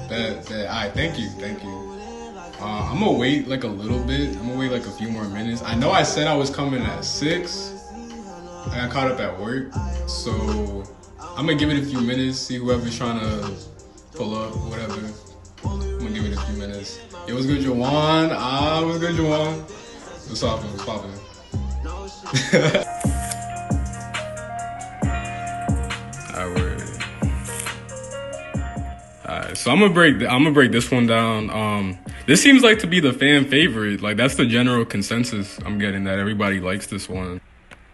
Bet. All right, thank you. I'm gonna wait like a little bit. I'm gonna wait like a few more minutes. I know I said I was coming at 6. I got caught up at work, so I'm gonna give it a few minutes. See whoever's trying to pull up, whatever. I'm gonna give it a few minutes. Yo, what's good, Jawan? What's good, Jawan? What's poppin'? What's poppin'? Alright, so I'm gonna break this one down. This seems like to be the fan favorite. Like that's the general consensus I'm getting, that everybody likes this one.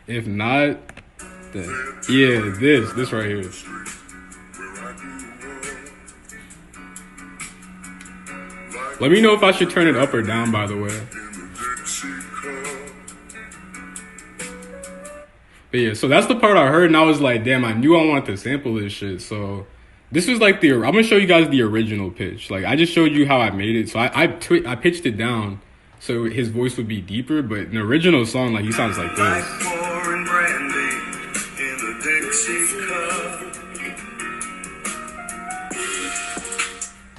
If not, then yeah, this right here. Let me know if I should turn it up or down, by the way. But yeah, so that's the part I heard, and I was like, damn, I knew I wanted to sample this shit. So this was like I'm gonna show you guys the original pitch. Like I just showed you how I made it. So I pitched it down so his voice would be deeper, but in the original song, like he sounds like this.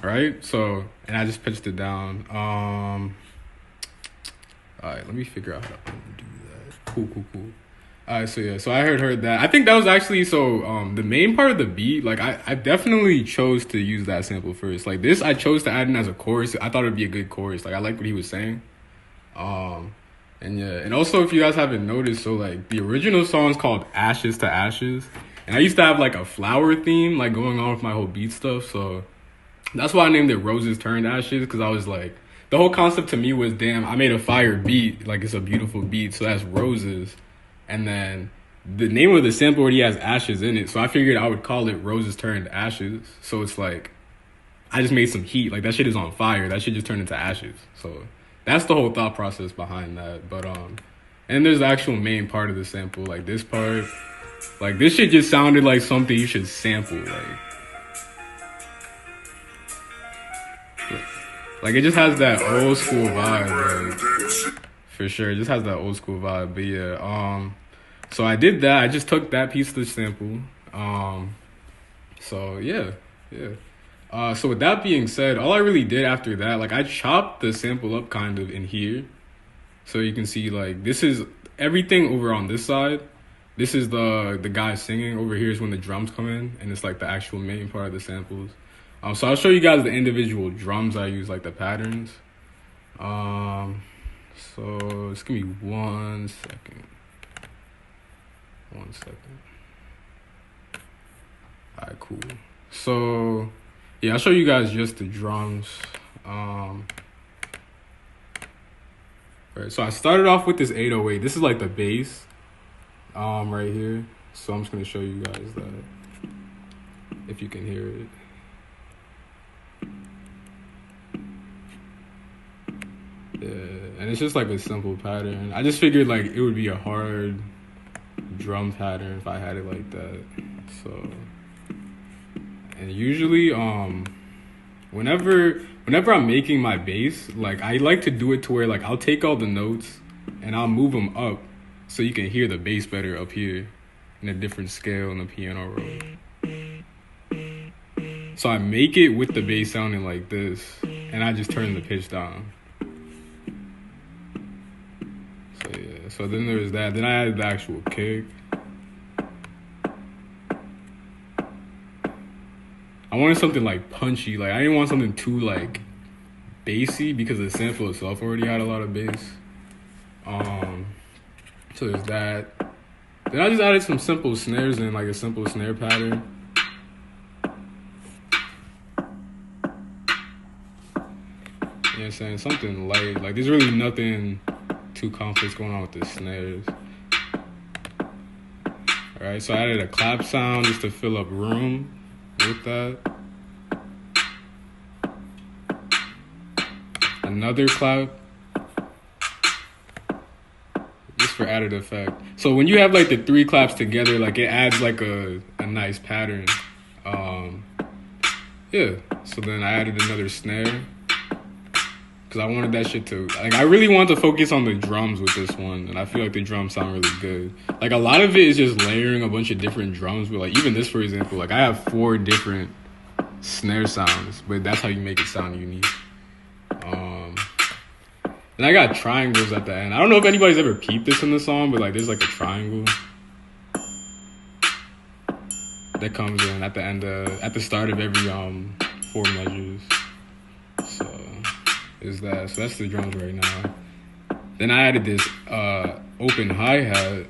Right? So, and I just pitched it down. All right, let me figure out how to undo that. Cool. All right, so yeah, so I heard that. I think that was actually, the main part of the beat, like I definitely chose to use that sample first. Like this, I chose to add in as a chorus. I thought it'd be a good chorus. Like I like what he was saying. And yeah, and also if you guys haven't noticed, so like the original song is called Ashes to Ashes. And I used to have like a flower theme, like going on with my whole beat stuff. So that's why I named it Roses Turned Ashes, because I was like, the whole concept to me was, damn, I made a fire beat. Like it's a beautiful beat. So that's Roses. And then the name of the sample already has ashes in it. So I figured I would call it Roses Turned Ashes. So it's like, I just made some heat. Like that shit is on fire. That shit just turned into ashes. So that's the whole thought process behind that. But, and there's the actual main part of the sample. Like this part, like this shit just sounded like something you should sample. Like it just has that old school vibe. Like, for sure, it just has that old school vibe. But yeah, so I did that. I just took that piece of the sample. So yeah. So with that being said, all I really did after that, like I chopped the sample up kind of in here. So you can see like this is everything over on this side. This is the guy singing. Over here is when the drums come in, and it's like the actual main part of the samples. So I'll show you guys the individual drums I use, like the patterns. So just give me 1 second. 1 second. All right, cool. So yeah, I'll show you guys just the drums. Right, so I started off with this 808. This is like the bass, right here. So I'm just gonna show you guys that, if you can hear it. Yeah, and it's just like a simple pattern. I just figured like it would be a hard drum pattern if I had it like that. So, and usually, whenever I'm making my bass, like I like to do it to where like I'll take all the notes and I'll move them up so you can hear the bass better up here in a different scale in the piano roll. So I make it with the bass sounding like this, and I just turn the pitch down. So yeah, so then there's that. Then I added the actual kick. I wanted something like punchy. Like I didn't want something too like bassy because the sample itself already had a lot of bass. So there's that. Then I just added some simple snares in, like a simple snare pattern. You know what I'm saying? Something light. Like there's really nothing too complex going on with the snares. Alright, so I added a clap sound just to fill up room with that. Another clap, just for added effect. So when you have like the 3 claps together, like it adds like a nice pattern. Yeah, so then I added another snare because I wanted that shit to, like I really wanted to focus on the drums with this one, and I feel like the drums sound really good. Like a lot of it is just layering a bunch of different drums, but like even this, for example, like I have 4 different snare sounds, but that's how you make it sound unique. And I got triangles at the end. I don't know if anybody's ever peeped this in the song, but like there's like a triangle that comes in at the end at the start of every 4 measures. So is that. So that's the drums right now. Then I added this open hi-hat.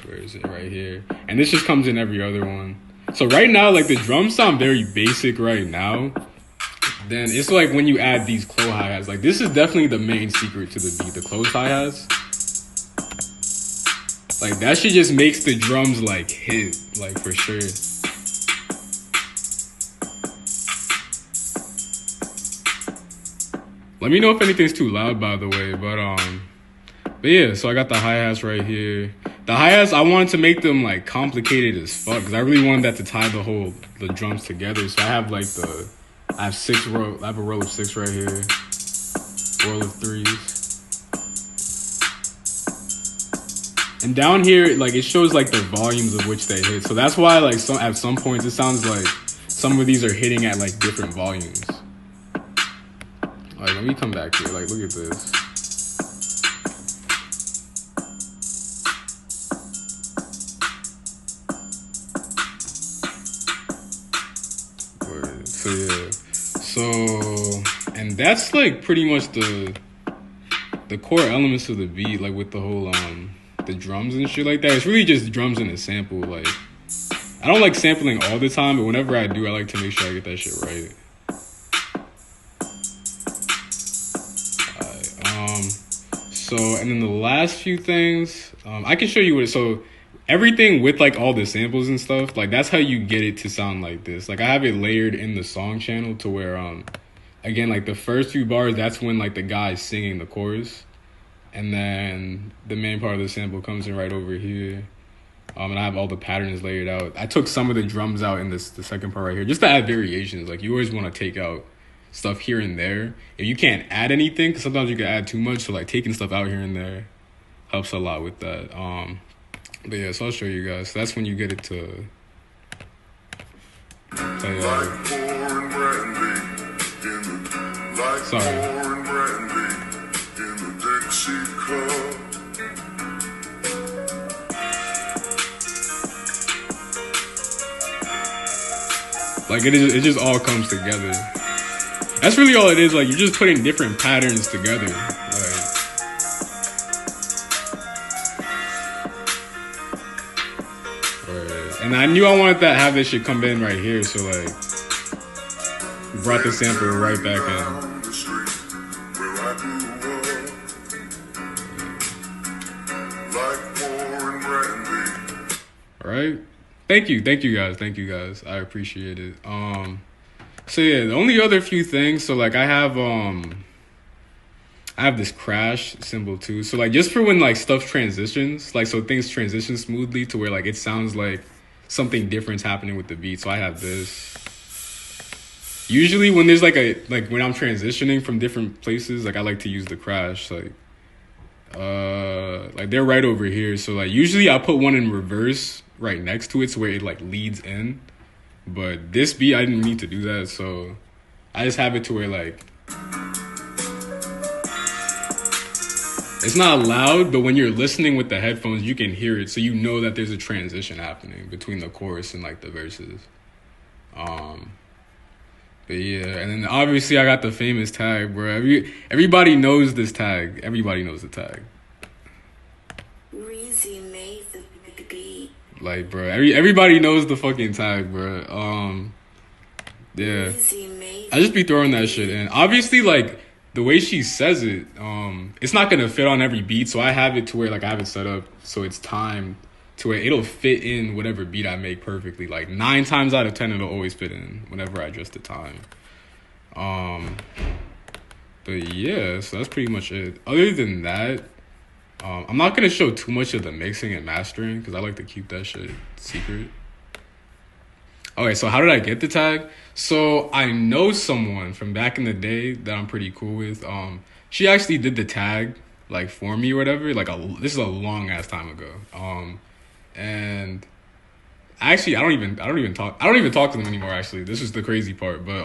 Where is it? Right here. And this just comes in every other one. So right now, like the drums sound very basic right now. Then it's like when you add these close hi-hats. Like this is definitely the main secret to the beat. The close hi-hats. Like that shit just makes the drums like hit. Like for sure. Let me know if anything's too loud, by the way. But yeah, so I got the hi-hats right here. The hi-hats, I wanted to make them like complicated as fuck because I really wanted that to tie the drums together. So I have like I have a row of 6 right here, row of 3s. And down here, like it shows like the volumes of which they hit. So that's why like at some points it sounds like some of these are hitting at like different volumes. Like let me come back here. Like look at this. So yeah. So and that's like pretty much the core elements of the beat, like with the whole the drums and shit like that. It's really just drums and a sample. Like I don't like sampling all the time, but whenever I do, I like to make sure I get that shit right. So and then the last few things, I can show you what. So everything with like all the samples and stuff, like that's how you get it to sound like this. Like I have it layered in the song channel to where again, like the first few bars, that's when like the guy's singing the chorus, and then the main part of the sample comes in right over here. And I have all the patterns layered out. I took some of the drums out in the second part right here just to add variations. Like you always want to take out stuff here and there if you can't add anything, because sometimes you can add too much. So like taking stuff out here and there helps a lot with that. But yeah, so I'll show you guys. So that's when you get it to like it just all comes together. That's really all it is. Like you're just putting different patterns together. And I knew I wanted to have this shit come in right here, so like brought the sample right back in. Alright. Thank you guys. I appreciate it. So yeah, the only other few things, so like I have this crash symbol too. So like just for when like stuff transitions, like so things transition smoothly to where like it sounds like something different's happening with the beat. So I have this. Usually when there's like when I'm transitioning from different places, like I like to use the crash. Like they're right over here. So like usually I put one in reverse right next to it so where it like leads in. But this beat I didn't need to do that, so I just have it to where like it's not loud, but when you're listening with the headphones, you can hear it, so you know that there's a transition happening between the chorus and like the verses. But yeah, and then obviously I got the famous tag, bro. Everybody knows this tag. Everybody knows the tag. Like, bro, everybody knows the fucking tag, bro. Yeah, I just be throwing that shit in. Obviously, like the way she says it, it's not gonna fit on every beat, so I have it to where like I have it set up so it's timed to where it'll fit in whatever beat I make perfectly. Like 9 times out of 10, it'll always fit in whenever I adjust the time. But yeah, so that's pretty much it. Other than that, I'm not gonna show too much of the mixing and mastering because I like to keep that shit secret. Okay, so how did I get the tag? So I know someone from back in the day that I'm pretty cool with. She actually did the tag like for me or whatever. Like this is a long ass time ago. And actually, I don't even talk to them anymore. Actually, this is the crazy part. But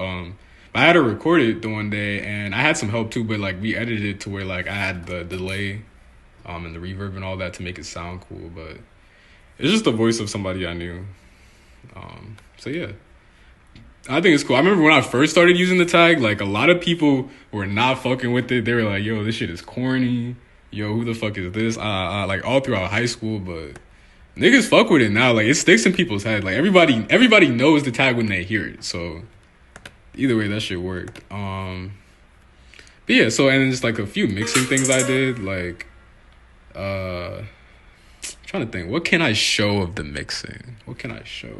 I had to record it the one day, and I had some help too. But like we edited it to where like I had the delay, and the reverb and all that to make it sound cool. But it's just the voice of somebody I knew. So yeah, I think it's cool. I remember when I first started using the tag, like a lot of people were not fucking with it. They were like, "Yo, this shit is corny. Yo, who the fuck is this?" Like all throughout high school, but niggas fuck with it now. Like it sticks in people's head. Like everybody knows the tag when they hear it. So either way, that shit worked. But yeah. So and just like a few mixing things I did. Like trying to think, what can I show of the mixing? What can I show?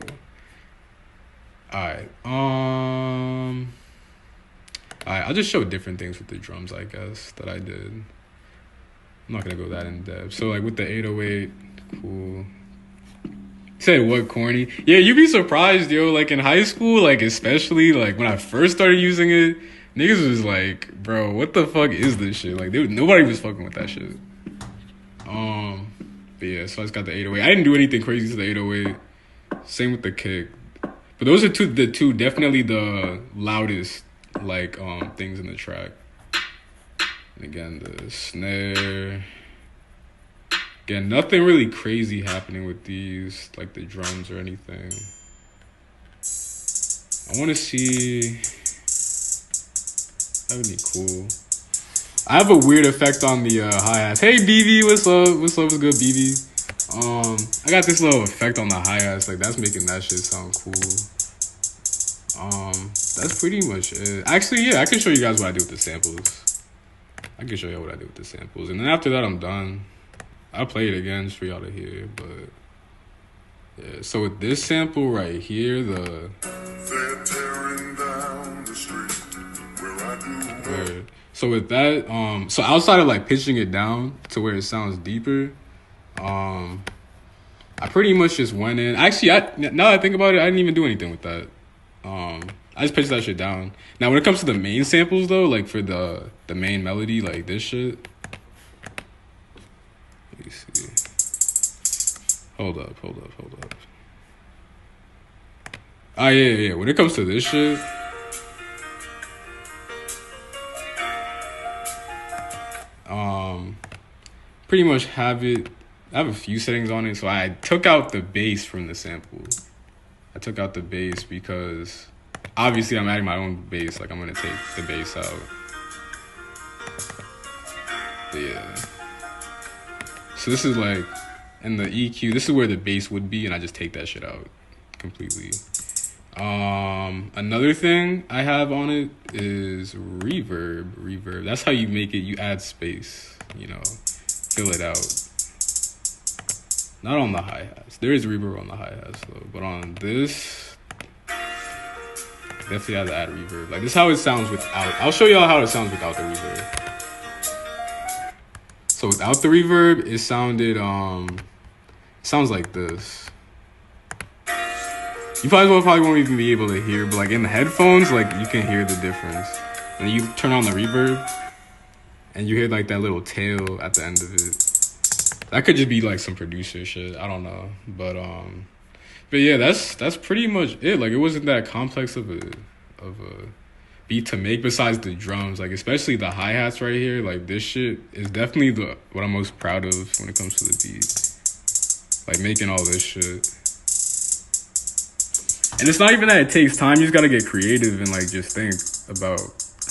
Alright. I'll just show different things with the drums, I guess, that I did. I'm not gonna go that in depth. So like with the 808, cool. Said what, corny? Yeah, you'd be surprised, yo. Like in high school, like especially like when I first started using it, niggas was like, bro, what the fuck is this shit? Like nobody was fucking with that shit. But yeah, so I just got the 808. I didn't do anything crazy to the 808. Same with the kick. But those are the two definitely the loudest like things in the track. And again, the snare. Again, nothing really crazy happening with these, like the drums or anything. I want to see. That would be cool. I have a weird effect on the hi-hats. Hey, BB, what's up? What's good, BB? I got this little effect on the hi-hats. Like, that's making that shit sound cool. That's pretty much it. Actually, yeah, I can show you guys what I do with the samples. I can show you what I do with the samples. And then after that, I'm done. I'll play it again just for y'all to hear, but... Yeah, so with this sample right here, the... They're tearing down the street where I do. So with that, so outside of like pitching it down to where it sounds deeper, I pretty much just went in. Actually, now that I think about it, I didn't even do anything with that. I just pitched that shit down. Now when it comes to the main samples though, like for the main melody, like this shit. Let me see. Hold up. Ah, yeah. When it comes to this shit, pretty much have it. I have a few settings on it, so I took out the bass from the sample. I took out the bass because obviously I'm adding my own bass. Like I'm gonna take the bass out. But yeah. So this is like in the EQ. This is where the bass would be, and I just take that shit out completely. Another thing I have on it is reverb. That's how you make it. You add space, fill it out. Not on the hi-hats. There is reverb on the hi-hats though, but on this, definitely have to add reverb. Like this is how it sounds without. I'll show y'all how it sounds without the reverb. So without the reverb, it sounds like this. You probably won't even be able to hear, but like in the headphones, like you can hear the difference. And you turn on the reverb, and you hear like that little tail at the end of it. That could just be like some producer shit. I don't know, but yeah, that's pretty much it. Like it wasn't that complex of a beat to make. Besides the drums, like especially the hi hats right here. Like this shit is definitely what I'm most proud of when it comes to the beat. Like making all this shit. And it's not even that it takes time. You just gotta get creative and like just think about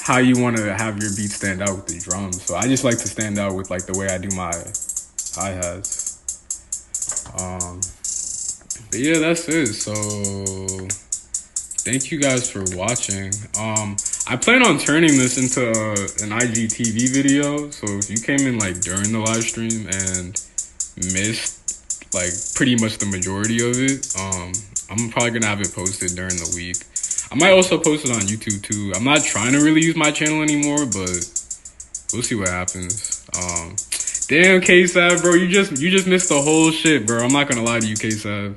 how you want to have your beat stand out with the drums. So I just like to stand out with like the way I do my hi-hats. But yeah, that's it. So thank you guys for watching. I plan on turning this into an IGTV video. So if you came in like during the live stream and missed like pretty much the majority of it, I'm probably gonna have it posted during the week. I might also post it on YouTube too. I'm not trying to really use my channel anymore, but we'll see what happens. Damn, K-Sav, bro, you just missed the whole shit, bro. I'm not gonna lie to you, K-Sav.